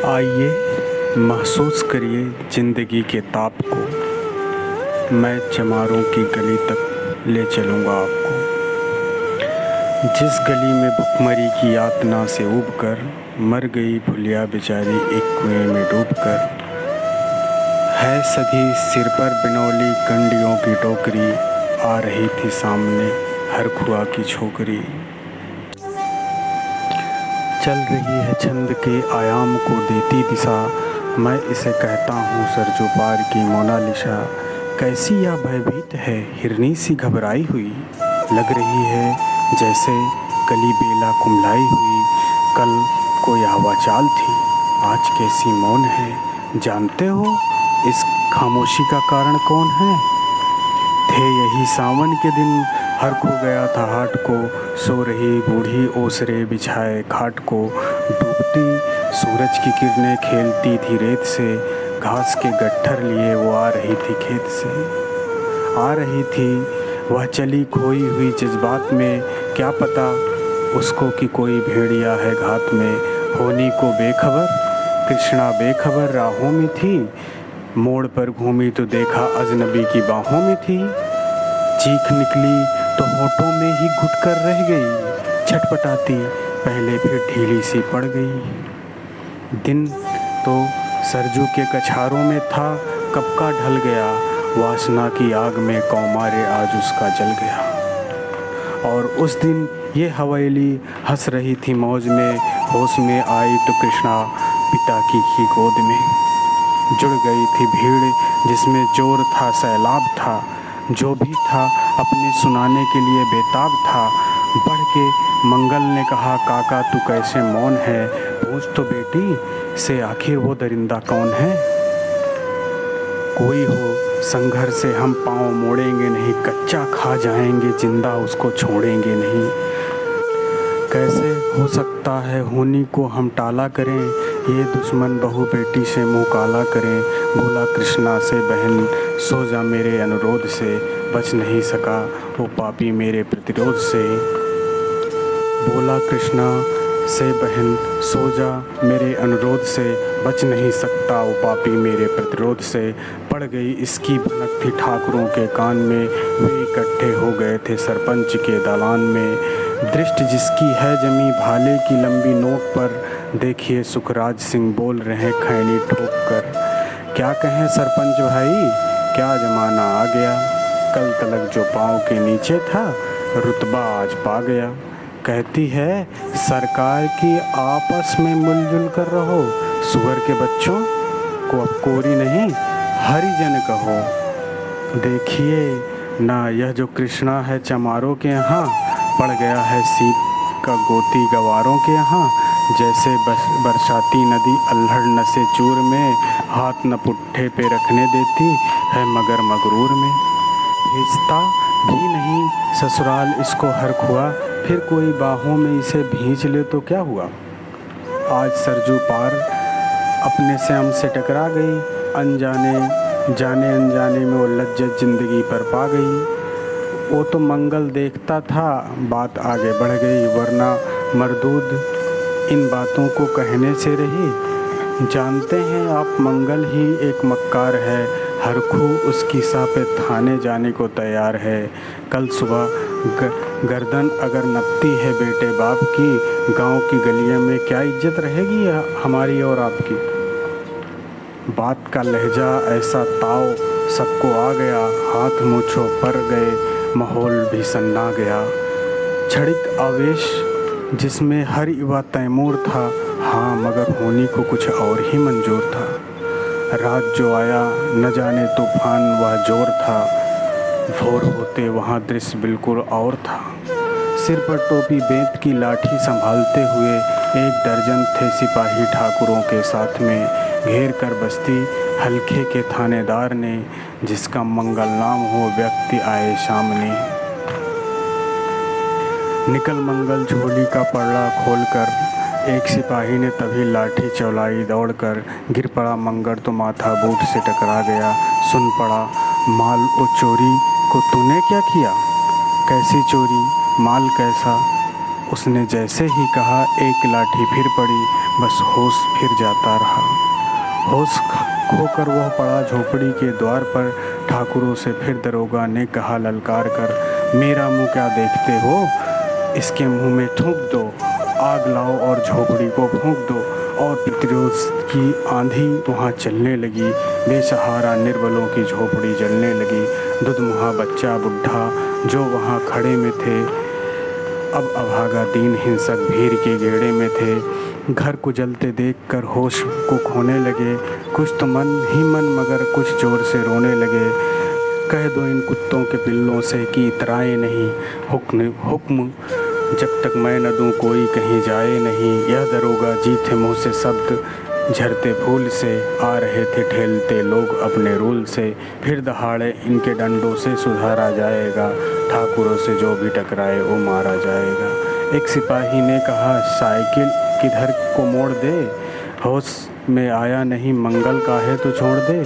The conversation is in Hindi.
आइए महसूस करिए ज़िंदगी के ताप को, मैं चमारों की गली तक ले चलूँगा आपको। जिस गली में भुखमरी की यातना से उबकर मर गई भुलिया बेचारी एक कुएं में डूबकर। है सधी सिर पर बिनौली कंडियों की टोकरी, आ रही थी सामने हर खुआ की छोकरी। चल रही है छंद के आयाम को देती दिशा, मैं इसे कहता हूँ सरजू पार की मोनालिसा। कैसी या भयभीत है हिरनी सी घबराई हुई, लग रही है जैसे कली बेला कुम्हलाई हुई। कल कोई हवा चाल थी, आज कैसी मौन है। जानते हो इस खामोशी का कारण कौन है? थे यही सावन के दिन, हर खो गया था हाट को। सो रही बूढ़ी ओसरे बिछाए खाट को, डूबती सूरज की किरणें खेलती थी रेत से। घास के गट्ठर लिए वो आ रही थी खेत से। आ रही थी वह चली खोई हुई जज्बात में, क्या पता उसको कि कोई भेड़िया है घात में। होनी को बेखबर कृष्णा बेखबर राहों में थी, मोड़ पर घूमी तो देखा अजनबी की बाहों में थी। चीख निकली तो होठों में ही घुट कर रह गई, छटपटाती पहले फिर ढीली सी पड़ गई। दिन तो सरजू के कछारों में था, कब का ढल गया। वासना की आग में कौमारे आज उसका जल गया। और उस दिन ये हवेली हंस रही थी मौज में, होश में आई तो कृष्णा पिता की ही गोद में। जुड़ गई थी भीड़ जिसमें जोर था सैलाब था, जो भी था अपने सुनाने के लिए बेताब था। बढ़ के मंगल ने कहा, काका तू कैसे मौन है, पूछ तो बेटी से आखिर वो दरिंदा कौन है। कोई हो संघर्ष से हम पाँव मोड़ेंगे नहीं, कच्चा खा जाएंगे जिंदा उसको छोड़ेंगे नहीं। कैसे हो सकता है होनी को हम टाला करें, ये दुश्मन बहू बेटी से मुँह काला करें। बोला कृष्णा से बहन सो जा मेरे अनुरोध से, बच नहीं सका वो पापी मेरे प्रतिरोध से। बोला कृष्णा से बहन सो जा मेरे अनुरोध से, बच नहीं सकता वो पापी मेरे प्रतिरोध से। पड़ गई इसकी भनक थी ठाकुरों के कान में, वे इकट्ठे हो गए थे सरपंच के दालान में। दृष्टि जिसकी है जमी भाले की लंबी नोक पर, देखिए सुखराज सिंह बोल रहे खैनी ठोक कर। क्या कहें सरपंच भाई क्या ज़माना आ गया, कल तलक जो पाँव के नीचे था रुतबा आज पा गया। कहती है सरकार की आपस में मिलजुल कर रहो, सुअर के बच्चों को अब कोरी नहीं हरिजन कहो। देखिए ना यह जो कृष्णा है चमारों के यहाँ, पड़ गया है सीप का गोती गवारों के यहाँ। जैसे बरसाती नदी अल्हड़ नशे चूर में, हाथ न पुट्ठे पे रखने देती है मगर मगरूर में। भेजता भी नहीं ससुराल इसको हर खुआ, फिर कोई बाहों में इसे भींच ले तो क्या हुआ। आज सरजू पार अपने से हमसे टकरा गई, जाने अनजाने में वो लज्जत ज़िंदगी पर पा गई। वो तो मंगल देखता था बात आगे बढ़ गई, वरना मरदूद इन बातों को कहने से रही। जानते हैं आप मंगल ही एक मक्कार है, हर खू उसकी सा पे थाने जाने को तैयार है। कल सुबह गर्दन अगर नपती है बेटे बाप की, गांव की गलियों में क्या इज्जत रहेगी हमारी और आपकी। बात का लहजा ऐसा ताव सबको आ गया, हाथ मूँछों पर गए माहौल भी सन्ना गया। क्षणिक आवेश जिसमें हर युवा तैमूर था, हाँ मगर होनी को कुछ और ही मंजूर था। रात जो आया न जाने तूफान वह जोर था, भोर होते वहाँ दृश्य बिल्कुल और था। सिर पर टोपी बेंत की लाठी संभालते हुए एक दर्जन थे सिपाही ठाकुरों के साथ में, घेर कर बस्ती हल्के के थानेदार ने, जिसका मंगल नाम हो व्यक्ति आए सामने। निकल मंगल झोली का पल्ला खोलकर, एक सिपाही ने तभी लाठी चौलाई दौड़कर। गिर पड़ा मंगल तो माथा बूट से टकरा गया, सुन पड़ा माल ओ चोरी को तूने क्या किया। कैसी चोरी माल कैसा, उसने जैसे ही कहा एक लाठी फिर पड़ी, बस होश फिर जाता रहा। होश खोकर वह पड़ा झोपड़ी के द्वार पर। ठाकुरों से फिर दरोगा ने कहा ललकार कर, मेरा मुंह क्या देखते हो, इसके मुंह में थूक दो, आग लाओ और झोपड़ी को फूंक दो। और प्रतिरोध की आंधी वहाँ चलने लगी। बेसहारा निर्बलों की झोपड़ी जलने लगी। दुधमुहा बच्चा बूढ़ा जो वहाँ खड़े में थे, अब अभागा दीन हिंसक भीड़ के घेरे में थे। घर को जलते देखकर होश को खोने लगे। कुछ तो मन ही मन मगर कुछ जोर से रोने लगे। कह दो इन कुत्तों के पिल्लों से कि इतराए नहीं, हुक्म जब तक मैं न दूं कोई कहीं जाए नहीं। यह दरोगा जी थे मुँह से शब्द झरते फूल से, आ रहे थे ठेलते लोग अपने रूल से। फिर दहाड़े इनके डंडों से सुधारा जाएगा, ठाकुरों से जो भी टकराए वो मारा जाएगा। एक सिपाही ने कहा साइकिल किधर को मोड़ दे, होश में आया नहीं मंगल का है तो छोड़ दे।